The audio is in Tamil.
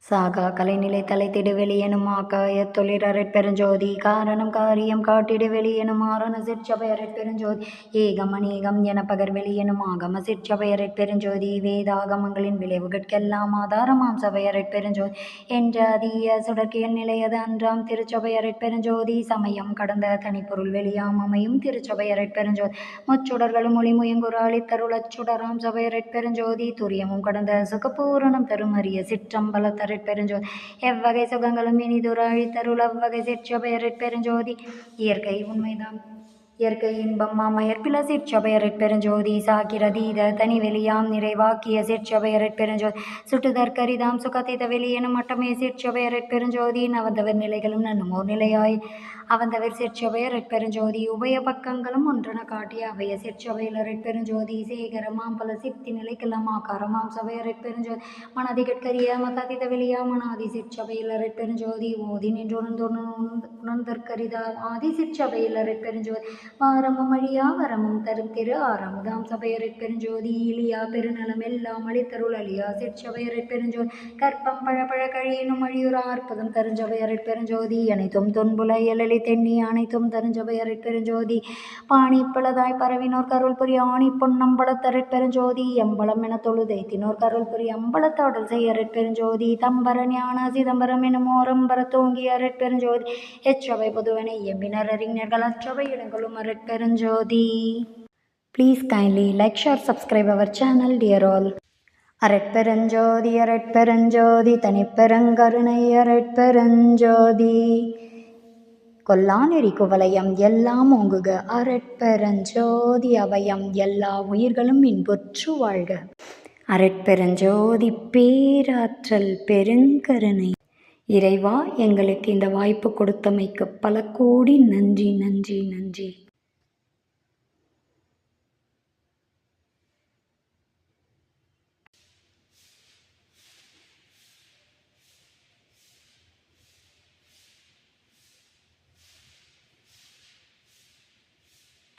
சாகா கலைநிலை தலைத்திடு வெளியெனும் ஆக்காயத் தொழிறறற் பெருஞ்சோதி காரணம் காரியம் காட்டிடு வெளியெனும் ஆரண சிற்சபையறற் பெருஞ்சோதி ஏகம் அநேகம் என பகர் வெளியெனும் ஆகம சிற்சபையறற் பெருஞ்சோதி வேதாகமங்களின் விளைவுகட்கெல்லாம் ஆதாரமாம் சபையறற் பெருஞ்சோதி என்ற அதிய சுடற்கியல் நிலையது அன்றாம் திருச்சபையறற் பெருஞ்சோதி சமயம் கடந்த தனிப்பொருள் வெளியாம் அமையும் திருச்சபையறற் பெருஞ்சோதி முச்சுடர்களும் ஒளி முயங்குற அளித்தருளச் சுடராம் சபையறற் பெருஞ்சோதி துரியமும் கடந்த சுகபூரணம் தரும் அரிய சிற்றம்பலத்தற் பெருஞ்சோதி எவ்வகை சுகங்களும் இனிதுர அழித்தருள் அவ்வகை சிற்சபையறற் பெருஞ்சோதி இயற்கை உண்மைதான் இயற்கை இன்பம் மாமயற்பில சிற்சபையறற் பெருஞ்சோதி சாக்கிரதீத தனி வெளியாம் நிறைவாக்கிய சிற்சபையறற் பெருஞ்சோதி சுட்டுதற்கரிதாம் சுகத்தித வெளியெனும் மட்டமே சிற்சபையறற் பெருஞ்சோதி நவந்தவர் நிலைகளும் நன்னுமோர் நிலையாய் அவந்தவர் சிற்சபையறற் பெருஞ்சோதி உபய பக்கங்களும் ஒன்றென காட்டிய அவைய சிற்சபையறற் பெருஞ்சோதி சேகரமாம் பல சித்தி நிலைக்கெல்லாம் ஆகாரமாம் சபையறற் பெருஞ்சோதி மனதிகட்கரிய மததித வெளியா மனாதி சிற்சபையறற் பெருஞ்சோதி ஓதி நின்றுணர்ந்தற்கரிதா ஆதி சிற்சபையறற் பெருஞ்சோதி வாரமும் அழியா வரமும் தரும் திரு ஆரமுதாம் சபையறற் பெருஞ்சோதி இலியா பெருநலம் எல்லாம் அளித்தருள் அழியா சிற்சபையறற் பெருஞ்சோதி கற்பம் பழபழ கழியினும் அழியுற அற்புதம் தருஞ்சபையறற் பெருஞ்சோதி அனைத்தும் தொன்புல எழலி தென்னி அனைத்தும் தருஞ்சபையறற் பெருஞ்சோதி பாணி பலதாய் பரவினோர் கருள் புரிய ஆணி பொன்னம்பலத்தறற் பெருஞ்சோதி எம்பலம் என தொழுதைத்தினோர் கருள் புரிய அம்பலத்தாடல் செய்யறற் பெருஞ்சோதி தம்பர ஞான சிதம்பரம் எனும் ஓரம்பர தோங்கிய அறற் பெருஞ்சோதி எச்சபை பொதுவனை எம்பினர் அறிஞர்கள் அச்சபை இடங்களும் அறற் பெருஞ்சோதி. Please kindly like, share, subscribe our channel, dear all. அரட்பெருஞ்சோதி அரட்பெருஞ்சோதி தனிப்பெருங்கருணை அரட்பெருஞ்சோதி கொல்லாநெறி குவலயம் எல்லாம் ஓங்குக அரட்பெருஞ்சோதி அபயம் எல்லா உயிர்களும் இன்புற்று வாழ்க. அரட்பெருஞ்சோதி பேராற்றல் பெருங்கருணை இறைவா, எங்களுக்கு இந்த வாய்ப்பு கொடுத்தமைக்கு பல கோடி நன்றி நன்றி நன்றி.